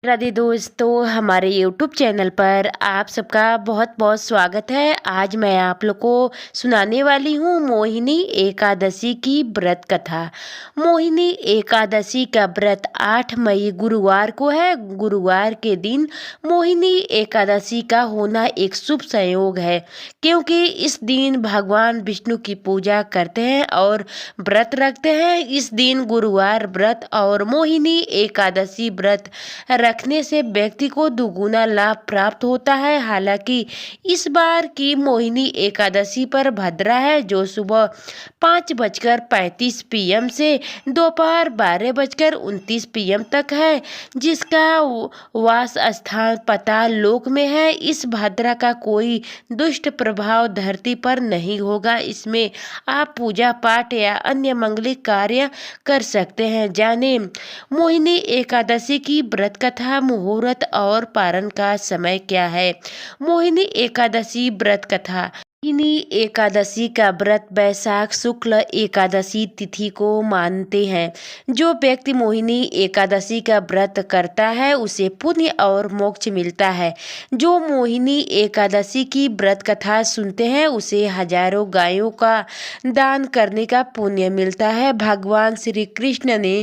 राधे दोस्तों, हमारे YouTube channel पर आप सबका बहुत बहुत स्वागत है। आज मैं आप लोग को सुनाने वाली हूँ मोहिनी एकादशी की व्रत कथा। मोहिनी एकादशी का व्रत 8 मई गुरुवार को है। गुरुवार के दिन मोहिनी एकादशी का होना एक शुभ संयोग है, क्योंकि इस दिन भगवान विष्णु की पूजा करते हैं और व्रत रखते हैं। इस दिन गुरुवार व्रत और मोहिनी एकादशी व्रत रखने से व्यक्ति को दुगुना लाभ प्राप्त होता है। हालांकि इस बार की मोहिनी एकादशी पर भद्रा है, जो सुबह 5:35 PM से दोपहर 12:29 PM तक है, जिसका वास स्थान पाताल लोक में है। इस भद्रा का कोई दुष्ट प्रभाव धरती पर नहीं होगा। इसमें आप पूजा पाठ या अन्य मंगलिक कार्य कर सकते हैं। जाने मोहिनी एकादशी की व्रत कथा, मुहूर्त और पारण का समय क्या है। मोहिनी एकादशी व्रत कथा। मोहिनी एकादशी का व्रत वैशाख शुक्ल एकादशी तिथि को मानते हैं। जो व्यक्ति मोहिनी एकादशी का व्रत करता है उसे पुण्य और मोक्ष मिलता है। जो मोहिनी एकादशी की व्रत कथा सुनते हैं उसे हजारों गायों का दान करने का पुण्य मिलता है। भगवान श्री कृष्ण ने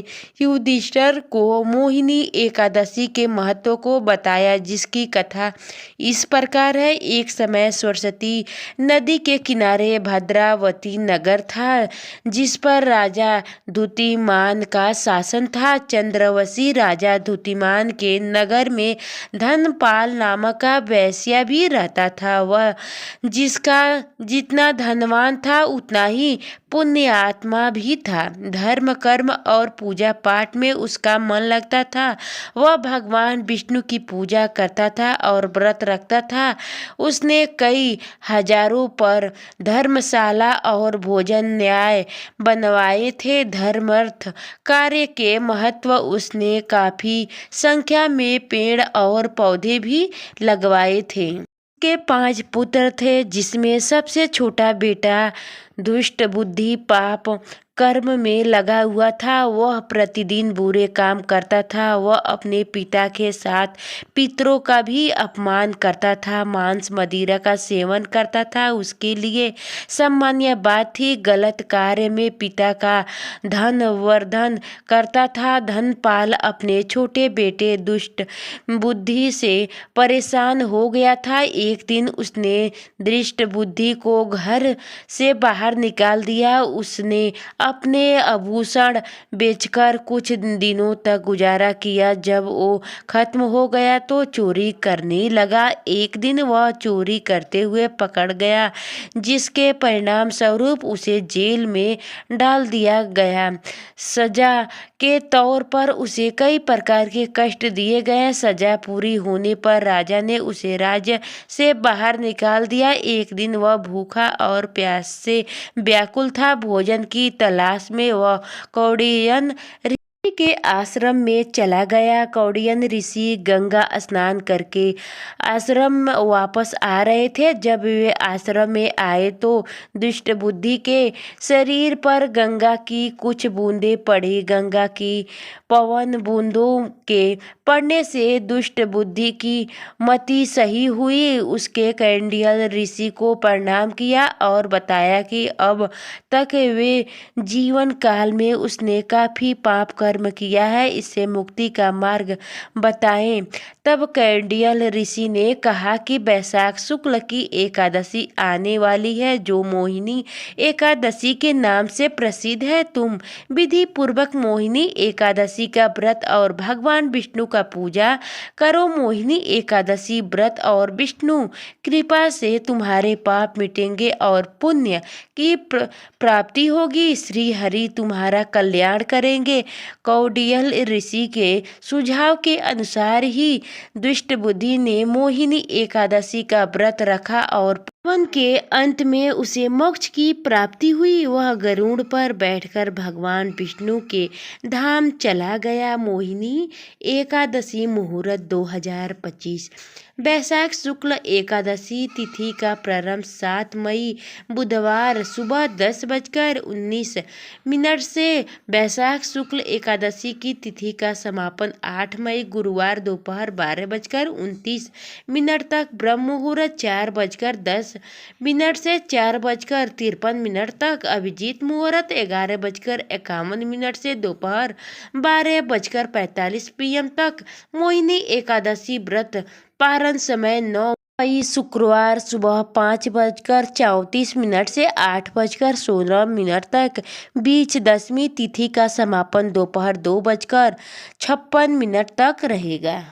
युधिष्ठिर को मोहिनी एकादशी के महत्व को बताया, जिसकी कथा इस प्रकार है। एक समय सरस्वती नदी के किनारे भद्रावती नगर था, जिस पर राजा द्युतिमान का शासन था। चंद्रवशी राजा द्युतिमान के नगर में धनपाल नामक का वैश्य भी रहता था। वह जिसका जितना धनवान था उतना ही पुण्य आत्मा भी था। धर्म कर्म और पूजा पाठ में उसका मन लगता था। वह भगवान विष्णु की पूजा करता था और व्रत रखता था। उसने कई हजारों पर धर्मशाला और भोजन न्याय बनवाए थे। धर्मार्थ कार्य के महत्व उसने काफी संख्या में पेड़ और पौधे भी लगवाए थे। के 5 पुत्र थे, जिसमें सबसे छोटा बेटा दुष्ट बुद्धि पाप कर्म में लगा हुआ था। वह प्रतिदिन बुरे काम करता था। वह अपने पिता के साथ पितरों का भी अपमान करता था। मांस मदिरा का सेवन करता था। उसके लिए सामान्य बात थी। गलत कार्य में पिता का धन वर्धन करता था। धनपाल अपने छोटे बेटे दुष्ट बुद्धि से परेशान हो गया था। एक दिन उसने दृष्ट बुद्धि को घर से बाहर निकाल दिया। उसने अपने आभूषण बेचकर कुछ दिनों तक गुजारा किया। जब वो खत्म हो गया तो चोरी करने लगा। एक दिन वह चोरी करते हुए पकड़ गया, जिसके परिणाम स्वरूप उसे जेल में डाल दिया गया। सजा के तौर पर उसे कई प्रकार के कष्ट दिए गए। सजा पूरी होने पर राजा ने उसे राज्य से बाहर निकाल दिया। एक दिन वह भूखा और प्यास से व्याकुल था। भोजन की तलाश में वह कौंडिन्य ऋषि के आश्रम में चला गया। कौंडिन्य ऋषि गंगा स्नान करके आश्रम वापस आ रहे थे। जब वे आश्रम में आए तो दुष्ट बुद्धि के शरीर पर गंगा की कुछ बूंदें पड़ी। गंगा की पवन बूंदों के पड़ने से दुष्ट बुद्धि की मति सही हुई। उसके कौंडिन्य ऋषि को प्रणाम किया और बताया कि अब तक वे जीवन काल में उसने काफी पाप कर्म किया है, इससे मुक्ति का मार्ग बताएं। तब कौंडिन्य ऋषि ने कहा कि वैशाख शुक्ल की एकादशी आने वाली है, जो मोहिनी एकादशी के नाम से प्रसिद्ध है। तुम विधि पूर्वक मोहिनी एकादशी का व्रत और भगवान विष्णु का पूजा करो। मोहिनी एकादशी व्रत और विष्णु कृपा से तुम्हारे पाप मिटेंगे और पुण्य की प्राप्ति होगी। श्री हरि तुम्हारा कल्याण करेंगे। कौंडिन्य ऋषि के सुझाव के अनुसार ही दुष्ट बुद्धि ने मोहिनी एकादशी का व्रत रखा और जीवन के अंत में उसे मोक्ष की प्राप्ति हुई। वह गरुड़ पर बैठकर भगवान विष्णु के धाम चला गया। मोहिनी एकादशी मुहूर्त 2025। वैशाख शुक्ल एकादशी तिथि का प्रारंभ 7 मई बुधवार सुबह 10:19 से वैशाख शुक्ल एकादशी की तिथि का समापन 8 मई गुरुवार दोपहर 12:29 तक। ब्रह्म मुहूर्त 4:10 से 4:53 तक। अभिजीत मुहूर्त 11:51 से दोपहर 12:45 PM तक। मोहिनी एकादशी व्रत पारण समय 9 मई शुक्रवार सुबह 5:34 से 8:16 तक। बीच दशमी तिथि का समापन दोपहर 2:56 तक रहेगा।